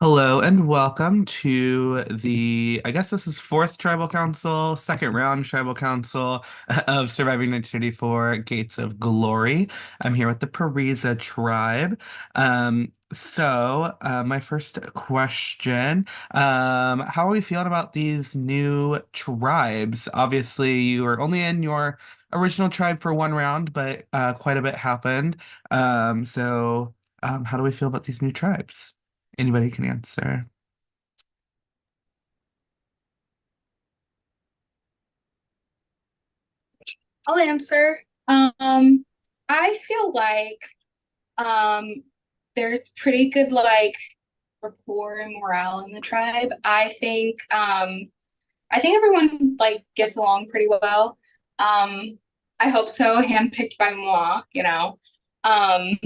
Hello and welcome to I guess this is fourth tribal council, second round tribal council of Surviving 1984 Gates of Glory. I'm here with the Pureza tribe. My first question, how are we feeling about these new tribes? Obviously, you were only in your original tribe for one round, but quite a bit happened. How do we feel about these new tribes? Anybody can answer. I'll answer. Um, I feel like um there's pretty good rapport and morale in the tribe. I think everyone gets along pretty well. I hope so, handpicked by moi. Um,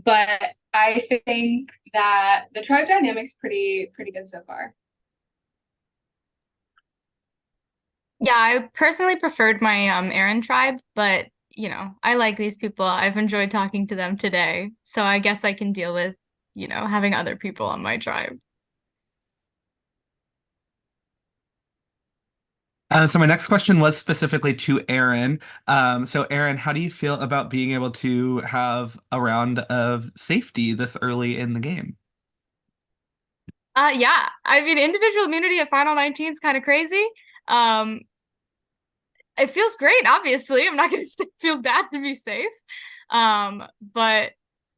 but I think that the tribe dynamic's pretty good so far. Yeah, I personally preferred my Aaron tribe, but I like these people. I've enjoyed talking to them today. So I guess I can deal with, having other people on my tribe. So my next question was specifically to Aaron. Aaron, how do you feel about being able to have a round of safety this early in the game? Yeah. I mean, individual immunity at Final 19 is kind of crazy. Um, it feels great, obviously. I'm not gonna say it feels bad to be safe. But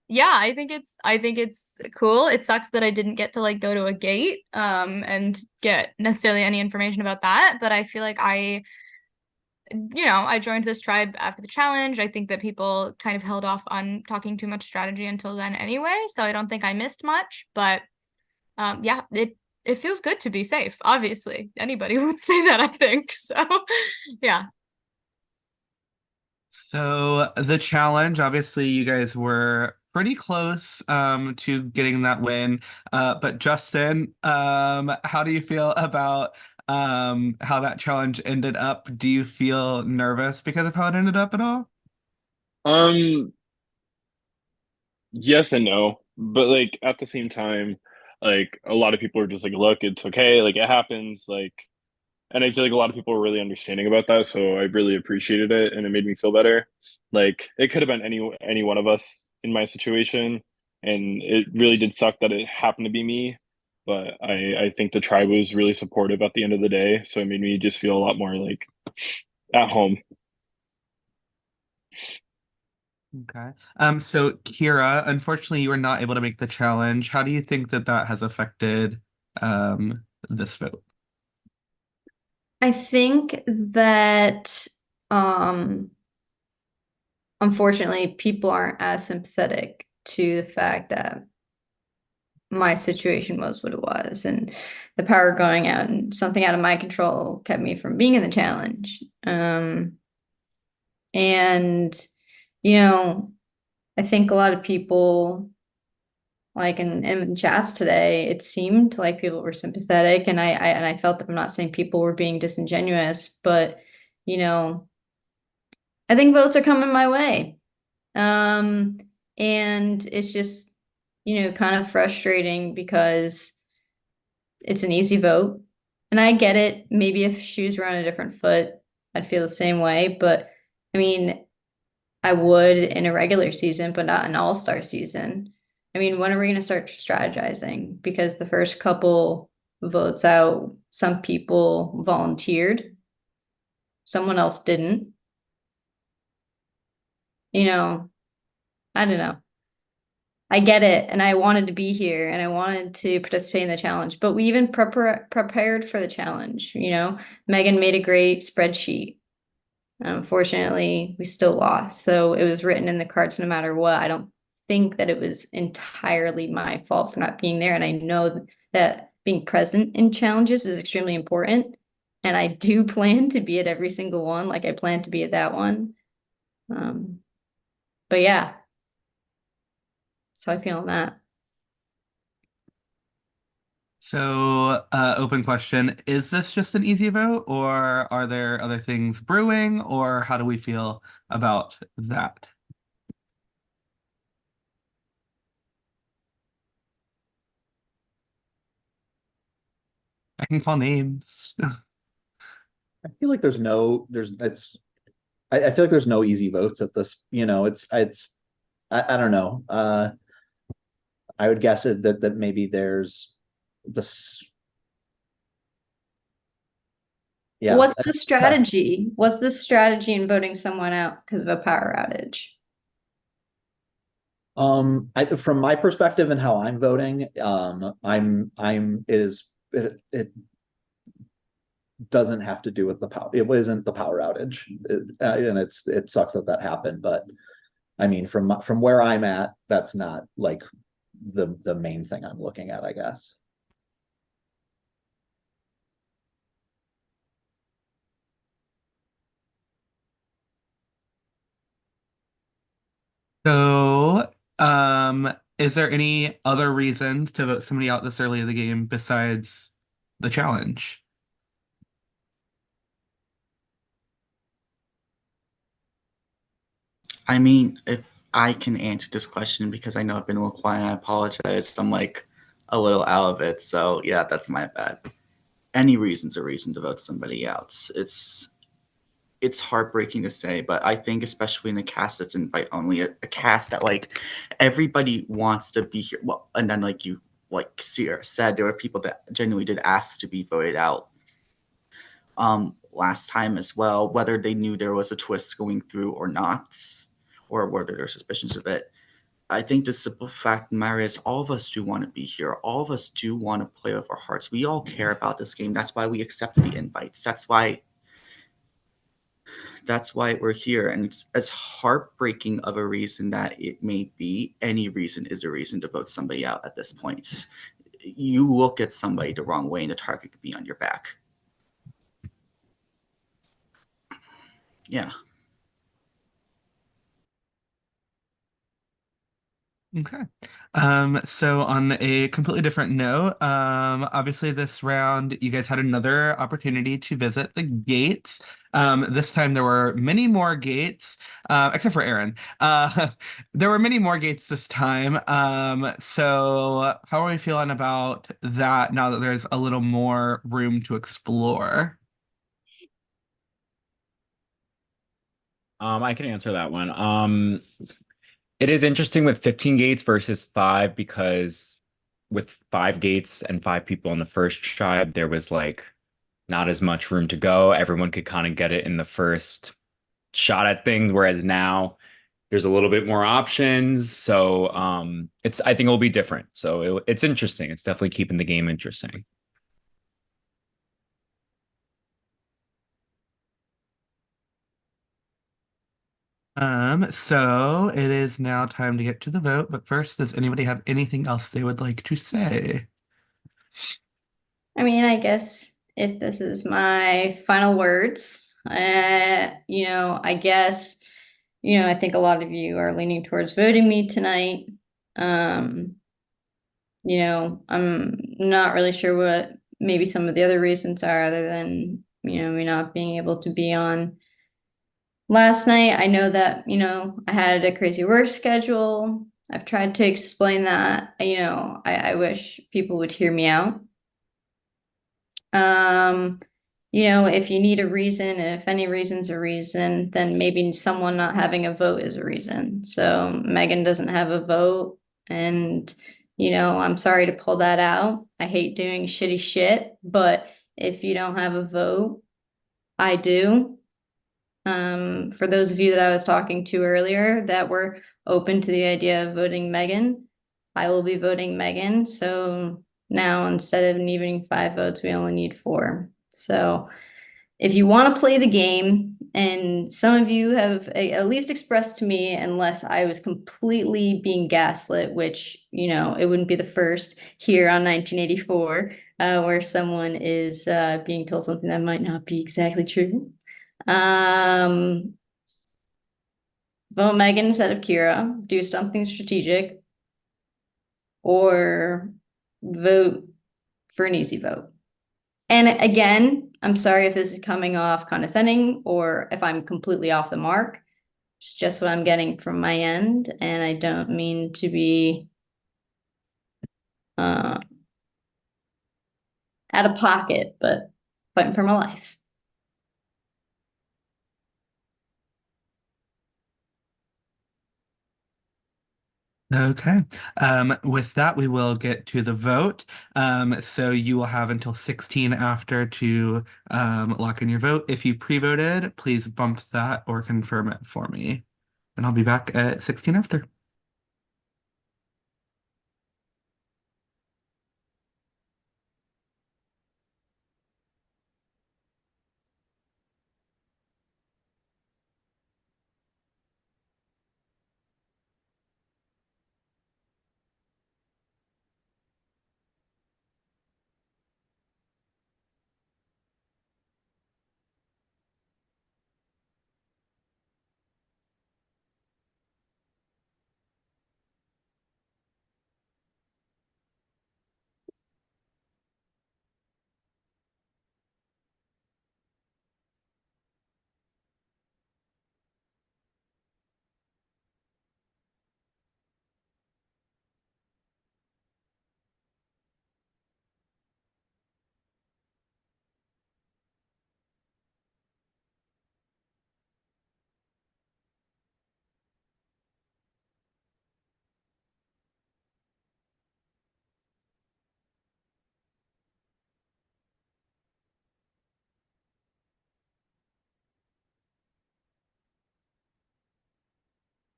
yeah, I think it's cool. It sucks that I didn't get to go to a gate and get necessarily any information about that, but I feel like I joined this tribe after the challenge. I think that people kind of held off on talking too much strategy until then anyway, so I don't think I missed much, but yeah, it feels good to be safe. Obviously, anybody would say that, I think. So, yeah. So the challenge, obviously, you guys were pretty close to getting that win. But Justin, how do you feel about how that challenge ended up? Do you feel nervous because of how it ended up at all? Um, yes and no, but like at the same time, like a lot of people are just like, look, it's okay, like it happens, like, and I feel like a lot of people were really understanding about that, so I really appreciated it, and it made me feel better. Like it could have been any one of us in my situation, and it really did suck that it happened to be me, but I think the tribe was really supportive at the end of the day, so it made me just feel a lot more like at home. Okay. So Kira, unfortunately, you were not able to make the challenge. How do you think that that has affected this vote? I think that um unfortunately people aren't as sympathetic to the fact that my situation was what it was and the power going out and something out of my control kept me from being in the challenge. And you know, I think a lot of people like in chats today, it seemed like people were sympathetic and I felt that I'm not saying people were being disingenuous, but you know, I think votes are coming my way. Um, and it's just, kind of frustrating because it's an easy vote. And I get it. Maybe if shoes were on a different foot, I'd feel the same way. But I mean, I would in a regular season, but not an all-star season. I mean, when are we going to start strategizing? Because the first couple votes out, some people volunteered, someone else didn't. You know, I don't know. I get it, and I wanted to be here, and I wanted to participate in the challenge. But we even prepared for the challenge. Megan made a great spreadsheet. Unfortunately, we still lost, so it was written in the cards no matter what. I don't think that it was entirely my fault for not being there, and I know that being present in challenges is extremely important. And I do plan to be at every single one, like I plan to be at that one. Um, but yeah, so I feel on that. Open question. Is this just an easy vote, or are there other things brewing, or how do we feel about that? I can call names. I feel like I feel like there's no easy votes at this, I don't know. I would guess that maybe there's this, yeah. What's the strategy? What's the strategy in voting someone out because of a power outage? From my perspective and how I'm voting, it doesn't have to do with the power. It wasn't the power outage, and it sucks that happened. But I mean, from where I'm at, that's not like the main thing I'm looking at, I guess. So, is there any other reasons to vote somebody out this early in the game besides the challenge? I mean, if I can answer this question because I know I've been a little quiet, I apologize. I'm like a little out of it. So yeah, that's my bad. Any reason's a reason to vote somebody out. It's heartbreaking to say, but I think especially in a cast that's invite only, a cast that like everybody wants to be here. Well, and then like you like Sierra said, there were people that genuinely did ask to be voted out last time as well, whether they knew there was a twist going through or not, or whether there are suspicions of it. I think the simple fact of the matter is all of us do want to be here. All of us do want to play with our hearts. We all care about this game. That's why we accepted the invites. That's why we're here. And it's as heartbreaking of a reason that it may be, any reason is a reason to vote somebody out at this point. You look at somebody the wrong way and the target could be on your back. Yeah. Okay. So on a completely different note, obviously this round you guys had another opportunity to visit the gates. This time there were many more gates, except for Aaron. There were many more gates this time. So how are we feeling about that now that there's a little more room to explore? I can answer that one. It is interesting with 15 gates versus 5 because with 5 gates and 5 people on the first tribe, there was like not as much room to go. Everyone could kind of get it in the first shot at things, whereas now there's a little bit more options. So I think it'll be different. So it's interesting. It's definitely keeping the game interesting. So it is now time to get to the vote, but first, does anybody have anything else they would like to say? I mean, I guess if this is my final words, I guess, I think a lot of you are leaning towards voting me tonight. I'm not really sure what maybe some of the other reasons are other than, me not being able to be on last night. I know that, I had a crazy work schedule. I've tried to explain that, I wish people would hear me out. If you need a reason, if any reason's a reason, then maybe someone not having a vote is a reason. So Megan doesn't have a vote, and I'm sorry to pull that out. I hate doing shitty shit, but if you don't have a vote, I do. For those of you that I was talking to earlier that were open to the idea of voting Megan, I will be voting Megan. So now instead of needing 5 votes, we only need 4. So if you want to play the game, and some of you have at least expressed to me, unless I was completely being gaslit, which, it wouldn't be the first here on 1984, where someone is being told something that might not be exactly true. Vote Megan instead of Kira, do something strategic, or vote for an easy vote. And again, I'm sorry if this is coming off condescending or if I'm completely off the mark. It's just what I'm getting from my end, and I don't mean to be out of pocket, but fighting for my life. Okay. With that, we will get to the vote. So you will have until 16 after to lock in your vote. If you pre-voted, please bump that or confirm it for me. And I'll be back at 16 after.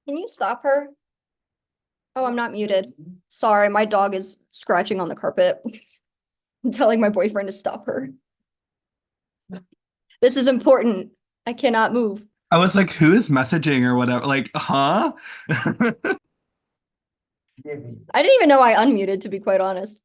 Can you stop her? Oh, I'm not muted. Sorry, my dog is scratching on the carpet. I'm telling my boyfriend to stop her. This is important. I cannot move. I was like, who is messaging or whatever? Like, huh? I didn't even know I unmuted, to be quite honest.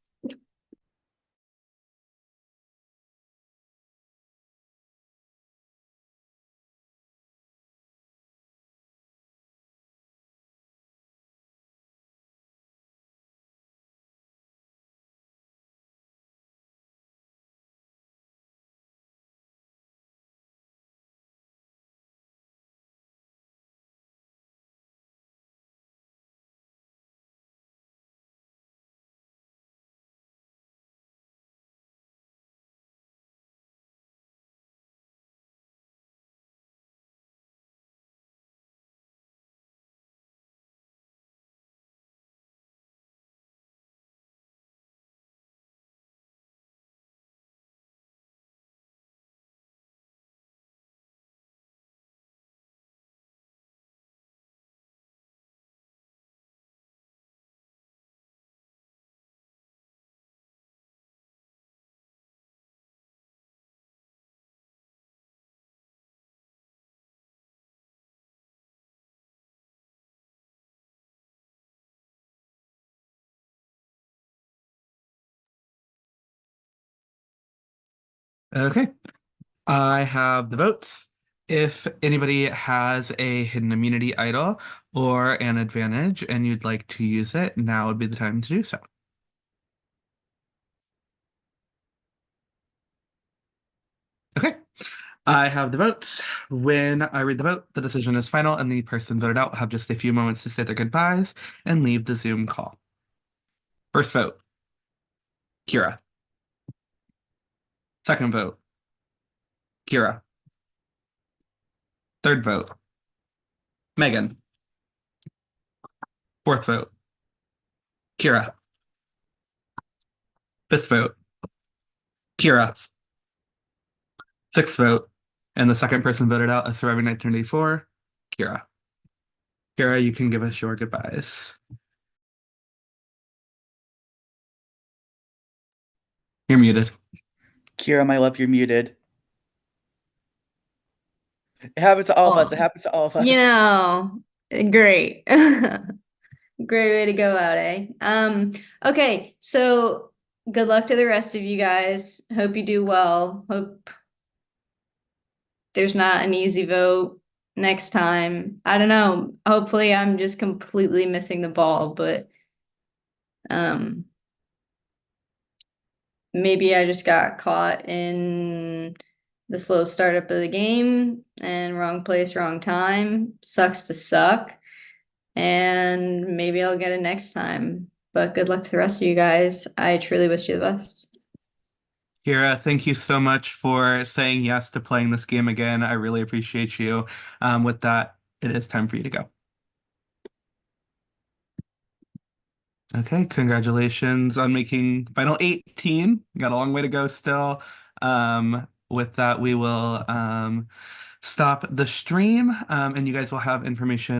Okay. I have the votes. If anybody has a hidden immunity idol or an advantage and you'd like to use it, now would be the time to do so. Okay. I have the votes. When I read the vote, the decision is final, and the person voted out will have just a few moments to say their goodbyes and leave the Zoom call. First vote, Kira. Second vote, Kira. Third vote, Megan. Fourth vote, Kira. Fifth vote, Kira. Sixth vote, and the second person voted out as surviving 1984, Kira. Kira, you can give us your goodbyes. You're muted. Kira, my love, you're muted. It happens to all of us. It happens to all of us. You know, great. Great way to go out, eh? Okay, so good luck to the rest of you guys. Hope you do well. Hope there's not an easy vote next time. I don't know. Hopefully I'm just completely missing the ball, but maybe I just got caught in the slow startup of the game and wrong place, wrong time. Sucks to suck. And maybe I'll get it next time. But good luck to the rest of you guys. I truly wish you the best. Kira, thank you so much for saying yes to playing this game again. I really appreciate you. With that, it is time for you to go. Okay, congratulations on making final 18. You got a long way to go still. With that, we will stop the stream, and you guys will have information